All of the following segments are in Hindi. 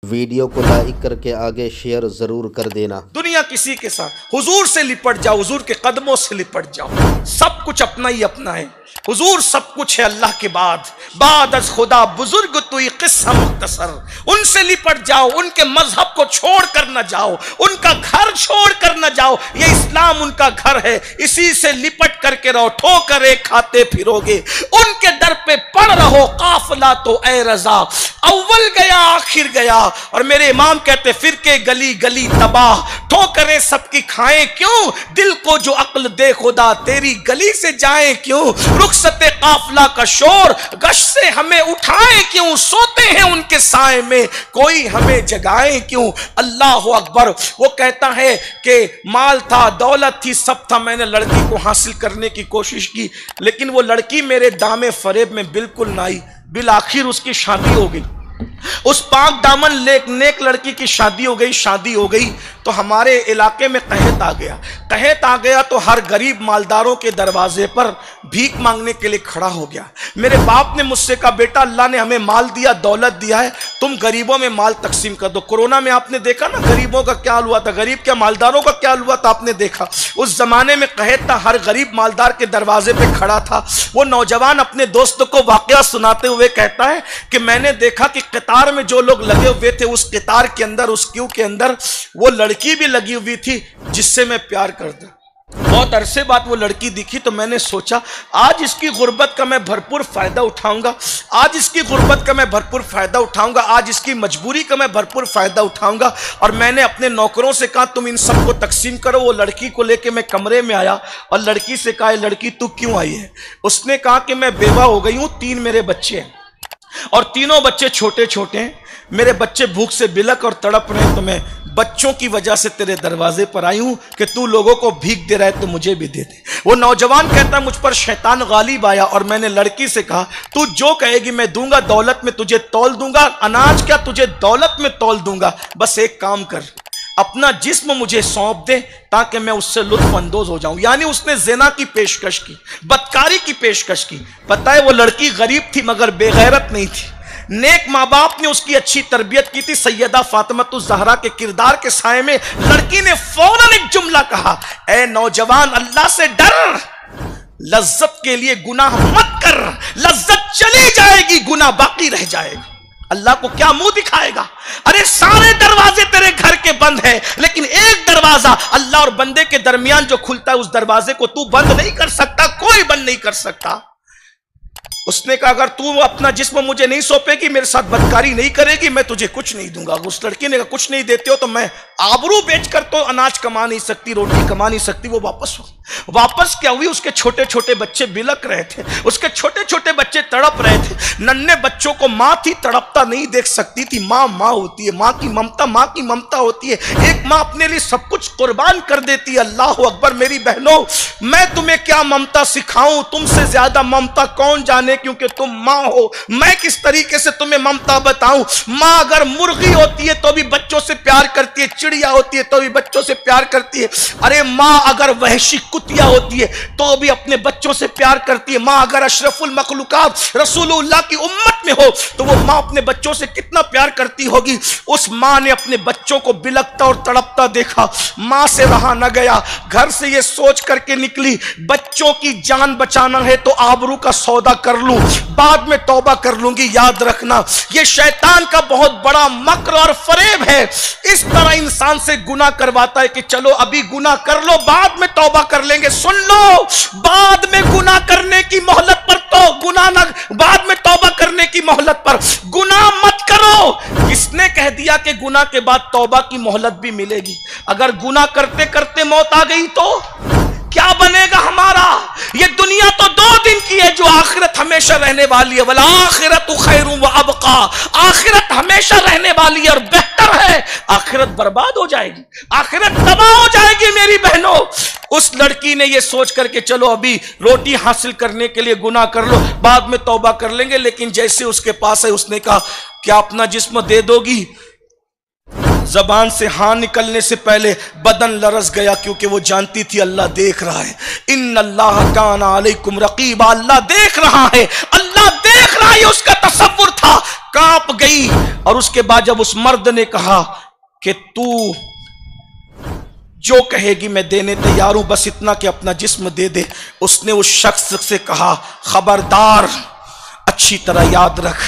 वीडियो को लाइक करके आगे शेयर ज़रूर कर देना। दुनिया किसी के साथ, हुजूर से लिपट जाओ, हुजूर के कदमों से लिपट जाओ। सब कुछ अपना ही अपना है, हुजूर सब कुछ है अल्लाह के बाद अज खुदा बुजुर्ग तुई किस्सा मुख्तसर। उनसे लिपट जाओ, उनके मजहब को छोड़ कर न जाओ, उनका घर छोड़ कर न जाओ। ये इस्लाम उनका घर है, इसी से लिपट करके रहो। ठोकरे खाते फिरोगे, उनके दर पे पड़ रहो काफिला तो ए रजा। अव्वल गया आखिर गया, और मेरे इमाम कहते फिर के गली गली तबाह। ठोकरें सबकी खाएं क्यों, दिल को जो अक्ल दे खुदा तेरी गली से जाए क्यों। रुखसते काफिला का शोर गश से हमें उठाए क्यों, सोते हैं उनके साए में कोई हमें जगाए क्यों। अल्लाह अकबर। वो कहता है कि माल था, दौलत थी, सब था, मैंने लड़की को हासिल करने की कोशिश की, लेकिन वो लड़की मेरे दामे फरेब में बिल्कुल ना आई। बिल आखिर उसकी शादी हो गई, उस पाक दामन नेक लड़की की शादी हो गई तो हमारे इलाके में कहत आ गया तो हर गरीब मालदारों के दरवाजे पर भीख मांगने के लिए खड़ा हो गया। मेरे बाप ने मुझसे कहा बेटा अल्लाह ने हमें माल दिया, दौलत दिया है, तुम गरीबों में माल तकसीम कर दो। कोरोना में आपने देखा ना गरीबों का क्या हाल हुआ था, गरीब क्या मालदारों का क्या हाल हुआ था, आपने देखा। उस जमाने में कहत था, हर गरीब मालदार के दरवाजे पे खड़ा था। वो नौजवान अपने दोस्तों को वाकया सुनाते हुए कहता है कि मैंने देखा कि कतार में जो लोग लगे हुए थे, उस कतार के अंदर, उस क्यू के अंदर वो लड़की भी लगी हुई थी जिससे मैं प्यार करता। बहुत अरसे बाद वो लड़की दिखी तो मैंने सोचा आज इसकी गुर्बत का मैं भरपूर फायदा उठाऊंगा, आज इसकी गुर्बत का मैं भरपूर फायदा उठाऊंगा, आज इसकी मजबूरी का मैं भरपूर फायदा उठाऊंगा। और मैंने अपने नौकरों से कहा तुम इन सबको तकसीम करो। वो लड़की को लेके मैं कमरे में आया और लड़की से कहा लड़की तू क्यों आई है। उसने कहा कि मैं बेवा हो गई हूं, 3 मेरे बच्चे हैं और तीनों बच्चे छोटे छोटे हैं। मेरे बच्चे भूख से बिलक और तड़प रहे हैं, तो मैं बच्चों की वजह से तेरे दरवाजे पर आई हूं कि तू लोगों को भीख दे रहा है तो मुझे भी दे दे। वो नौजवान कहता मुझ पर शैतान गालिब आया और मैंने लड़की से कहा तू जो कहेगी मैं दूंगा, दौलत में तुझे तौल दूंगा, अनाज क्या तुझे दौलत में तौल दूंगा। बस एक काम कर, अपना जिस्म मुझे सौंप दे ताकि मैं उससे लुत्फ अंदोज हो जाऊं। यानी उसने ज़िना की पेशकश की, बदकारी की पेशकश की। पता है वो लड़की गरीब थी मगर बेगैरत नहीं थी। नेक माँ बाप ने उसकी अच्छी तरबियत की थी। सैयदा फातिमातुज़ ज़हरा के किरदार के साए में लड़की ने फौरन एक जुमला कहा, ए नौजवान अल्लाह से डर, लज्जत के लिए गुनाह मत कर, लज्जत चली जाएगी गुनाह बाकी रह जाएगा। अल्लाह को क्या मुंह दिखाएगा। अरे सारे दरवाजे तेरे घर के बंद हैं, लेकिन एक दरवाजा अल्लाह और बंदे के दरमियान जो खुलता है उस दरवाजे को तू बंद नहीं कर सकता, कोई बंद नहीं कर सकता। उसने कहा अगर तू अपना जिस्म मुझे नहीं सौंपेगी, मेरे साथ बदकारी नहीं करेगी, मैं तुझे कुछ नहीं दूंगा। उस लड़की ने कहा कुछ नहीं देते हो तो मैं आबरू बेचकर तो अनाज कमा नहीं सकती, रोटी कमा नहीं सकती। वो वापस क्या हुई, उसके छोटे छोटे बच्चे बिलक रहे थे, उसके छोटे छोटे बच्चे तड़प रहे थे। नन्हे बच्चों को माँ थी तड़पता नहीं देख सकती थी। माँ होती है, माँ की ममता होती है। एक माँ अपने लिए सब कुछ कुर्बान कर देती है। अल्लाह अकबर। मेरी बहनों, मैं तुम्हें क्या ममता सिखाऊं, तुमसे ज्यादा ममता कौन जाने, क्योंकि तुम माँ हो। मैं किस तरीके से तुम्हें ममता बताऊं। माँ अगर मुर्गी होती है तो भी बच्चों से प्यार करती है, चिड़िया होती है तो भी बच्चों से प्यार करती है। अरे माँ अगर वहशी कुतिया होती है तो भी अपने बच्चों से प्यार करती है। माँ अगर अशरफुल मखलूकात रसूलुल्लाह की उम्मत में हो तो वो माँ अपने बच्चों से कितना प्यार करती होगी। उस माँ ने अपने बच्चों को बिलकता और तड़पता देखा, माँ से रहा न गया। घर से ये सोच करके निकली बच्चों की जान बचाना है तो आबरू का सौदा कर लूं, बाद में तौबा कर लूंगी। याद रखना ये शैतान का बहुत बड़ा मक्र और फरेब है। इस तरह इंसान से गुनाह करवाता है कि चलो अभी गुनाह कर लो, बाद में तौबा कर लेंगे। सुन लो, बाद में गुनाह करने की मोहलत पर तो गुनाह ना, बाद में तौबा करने की मोहलत पर गुनाह मत करो। किसने कह दिया कि गुनाह के बाद तौबा की मोहलत भी मिलेगी। अगर गुनाह करते करते मौत आ गई तो क्या बनेगा हमारा। ये दुनिया तो 2 दिन की है, जो आखिरत हमेशा रहने वाली है। वल आखिरतु खैरुन व अबका, आखिरत हमेशा रहने वाली है और बेहतर है। आखिरत बर्बाद हो जाएगी, आखिरत तबाह हो जाएगी। मेरी बहनों, उस लड़की ने ये सोच करके चलो अभी रोटी हासिल करने के लिए गुनाह कर लो, बाद में तौबा कर लेंगे। लेकिन जैसे उसके पास है उसने कहा क्या अपना जिस्म दे दोगी। जबान से हाँ निकलने से पहले बदन लरस गया, क्योंकि वो जानती थी अल्लाह देख रहा है। इन्नल्लाह काना अलैकुम रकीबा, अल्लाह देख रहा है, अल्लाह देख रहा है। उसका तसव्वुर था कांप गई। और उसके बाद जब उस मर्द ने कहा कि तू जो कहेगी मैं देने तैयार हूं, बस इतना कि अपना जिस्म दे दे, उसने उस शख्स से कहा खबरदार, अच्छी तरह याद रख,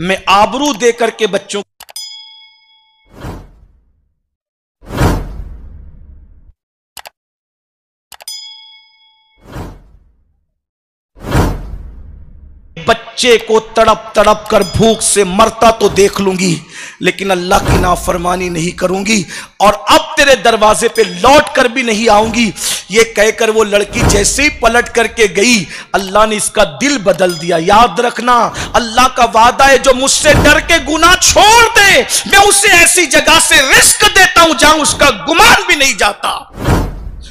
मैं आबरू दे करके बच्चों बच्चे को तड़प तड़प कर भूख से मरता तो देख लूंगी, लेकिन अल्लाह की नाफरमानी नहीं करूंगी, और अब तेरे दरवाजे पे लौट कर भी नहीं आऊंगी। ये कहकर वो लड़की जैसे ही पलट करके गई, अल्लाह ने इसका दिल बदल दिया। याद रखना, अल्लाह का वादा है जो मुझसे डर के गुनाह छोड़ दे, मैं उसे ऐसी जगह से रिस्क देता हूं जहां उसका गुमान भी नहीं जाता।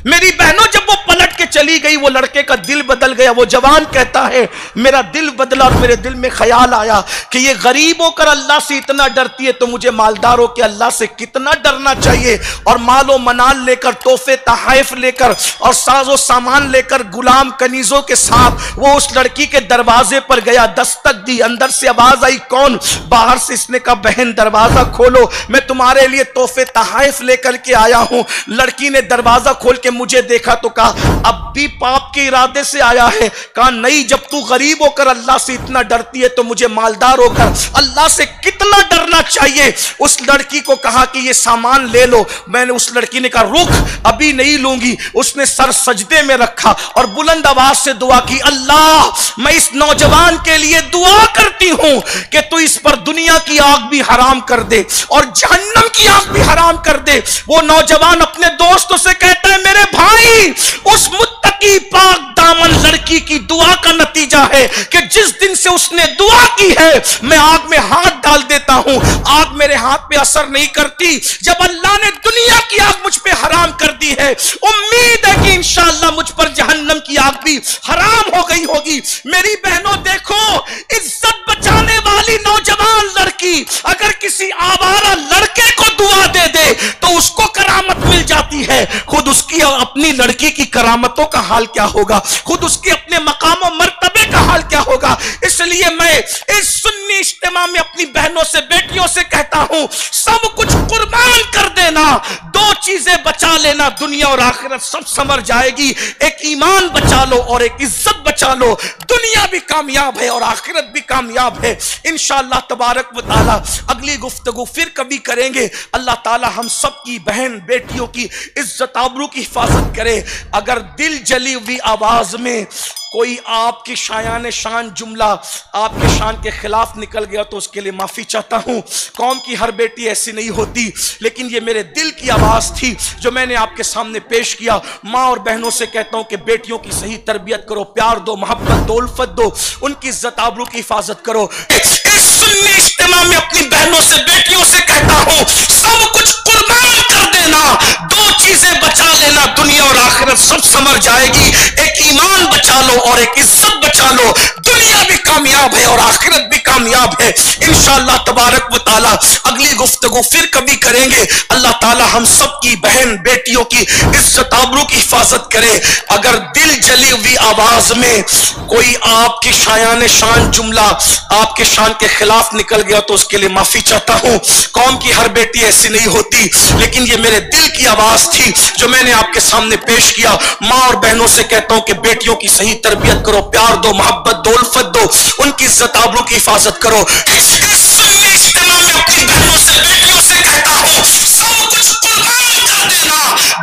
मेरी बहनों, जब वो पलट के चली गई, वो लड़के का दिल बदल गया। वो जवान कहता है मेरा दिल बदला और मेरे दिल में ख्याल आया कि ये गरीब होकर अल्लाह से इतना डरती है तो मुझे मालदार हो के अल्लाह से कितना डरना चाहिए। और मालो मनाल लेकर, तोहफे तहाइफ लेकर और साजो सामान लेकर, गुलाम कनीजों के साथ वो उस लड़की के दरवाजे पर गया। दस्तक दी, अंदर से आवाज आई, कौन? बाहर से इसने कहा बहन दरवाजा खोलो, मैं तुम्हारे लिए तोहफे तहाइफ लेकर के आया हूं। लड़की ने दरवाजा खोल के मुझे देखा तो कहा अब भी पाप के इरादे से आया है? कहा नहीं, जब तू गरीब होकर अल्लाह से इतना डरती है तो मुझे मालदार होकर अल्लाह से कितना डरना चाहिए। उस लड़की को कहा कि ये सामान ले लो। मैंने, उस लड़की ने कहा रुक, अभी नहीं लूंगी। उसने सर सजदे में रखा और बुलंद आवाज से दुआ की, अल्लाह मैं इस नौजवान के लिए दुआ करती हूं कि तू इस पर दुनिया की आग भी हराम कर दे और जहन्नम की आग भी हराम कर दे। वो नौजवान अपने दोस्तों से कहता है मेरे भाई, उस मुत्तकी पाक दामन लड़की की दुआ का नतीजा है कि जिस दिन से उसने दुआ की है मैं आग में हाथ डाल देता हूं, आग मेरे हाथ पे असर नहीं करती। जब अल्लाह ने दुनिया की आग मुझ पे हराम कर दी है, उम्मीद है कि इंशाअल्लाह मुझ पर जहन्नम की आग भी हराम हो गई होगी। मेरी बहनों देखो, इज्जत बचाने वाली नौजवान लड़की अगर किसी आवारा लड़के को दुआ दे दे तो उसको करामत मिल जाती है, खुद उसकी अपनी लड़की की करामतों का हाल क्या होगा, खुद उसके अपने मकाम और मर्तबे का हाल क्या होगा। इसलिए मैं इस सुन्नी इज्तिमा में अपनी बहनों से, बेटियों से कहता हूं, सब कुछ कुर्बान कर देना, दो चीजें बचा लेना, दुनिया और आखिरत सब संवर जाएगी। एक ईमान बचा लो और एक इज्जत बचा लो, दुनिया भी कामयाब है और आखिरत भी कामयाब है इंशाअल्लाह तबारक व तआला। अगली गुफ्तगू फिर कभी करेंगे। अल्लाह ताला हम सब की बहन बेटियों की इज्जत आबरू की हिफाजत करे। अगर दिल जली हुई आवाज में कोई आपकी शायान शान जुमला आपके शान के खिलाफ निकल गया तो उसके लिए माफी चाहता हूं। कौम की हर बेटी ऐसी नहीं होती, लेकिन ये मेरे दिल की आवाज थी जो मैंने आपके सामने पेश किया। माँ और बहनों से कहता हूं कि बेटियों की सही तरबियत करो, प्यार दो, मोहब्बत दो, उल्फत दो, उनकी इज्जत आबरू की हिफाजत करो। इस सुन्नी इज्तिमा में अपनी बहनों से, बेटियों से कहता हूं, सब कुछ कुर्बान कर देना, दो चीजें बचा लेना, दुनिया और आखिरत सब संवर जाएगी। एक ईमान बचा लो और एक इज्जत बचा लो, दुनिया भी कामयाब है और आखिरत भी कामयाब है इंशाअल्लाह तबारक व तआला। अगली गुफ्तगू फिर कभी करेंगे। अल्लाह ताला हम सब की बहन बेटियों की इज्जत आबरू की हिफाजत करे। अगर दिल जली हुई आवाज में कोई आपकी शायान शान जुमला आपके शान के खिलाफ निकल गया तो उसके लिए माफी चाहता हूं। कौम की हर बेटी ऐसी नहीं होती, लेकिन ये मेरे दिल की आवाज थी जो मैंने आपके सामने पेश किया। माँ और बहनों से कहता हूं कि बेटियों की सही तरबियत करो, प्यार दो, मोहब्बत दो, उल्फत दो, उनकी इज्जत आबरू की हिफाजत करो। इस सुन्नी इज्तिमा में अपनी बहनों से, बेटियों से कहता हूं, सब कुछ कुर्बान कर देना,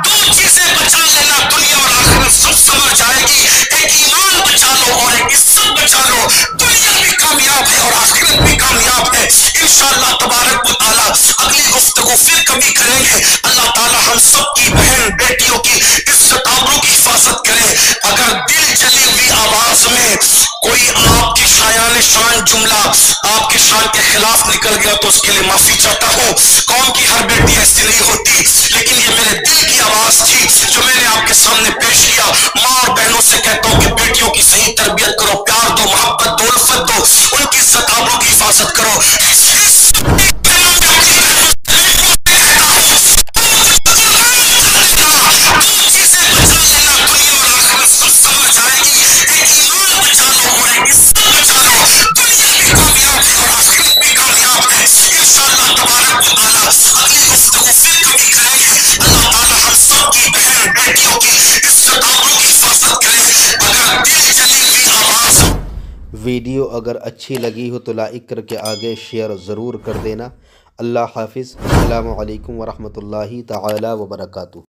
दो चीजें बचा लेना, दुनिया और आखिरत सब संवर जाएगी। एक ईमान बचा लो और एक इज्जत बचा लो, दुनिया भी कामयाब है और आखिरत भी कामयाब है इंशाअल्लाह तबारक व तआला। अगली गुफ्तगू फिर कभी करेंगे। अल्लाह ताला हम सब की बहन बेटियों की इज्जत आबरू की हिफाजत करे। अगर दिल जली हुई आवाज में कोई आपकी शायान शान जुमला आपके शान के खिलाफ निकल गया तो उसके लिए माफी चाहता हूं। कौम की हर बेटी ऐसी नहीं होती, लेकिन ये मेरे दिल की आवाज थी जो मैंने आपके सामने पेश किया। माँ और बहनों से कहता हूं कि बेटियों की सही तरबियत करो, प्यार दो, मोहब्बत दो, उल्फत दो, उनकी इज्जत आबरू की हिफाजत करो। इंशाअल्लाह तबारक व तआला अगली गुफ्तगू फिर कभी करेंगे। अल्लाह ताला हम सब की बहन बेटियों की इज्जत आबरू की हिफाजत करे। अगर दिल जली हुई आवाज में कोई आपकी शायान शान जुमला आपके शान के खिलाफ निकल गया तो उसके लिए माफी चाहता हूं। बेटियों की इज्जत आबरू की हिफाजत करें। अगर दिल जली हुई आवाज। वीडियो अगर अच्छी लगी हो तो लाइक करके आगे शेयर ज़रूर कर देना। अल्लाह हाफिज़। अस्सलामु अलैकुम वरहमतुल्लाहि तआला व बरकातुहू।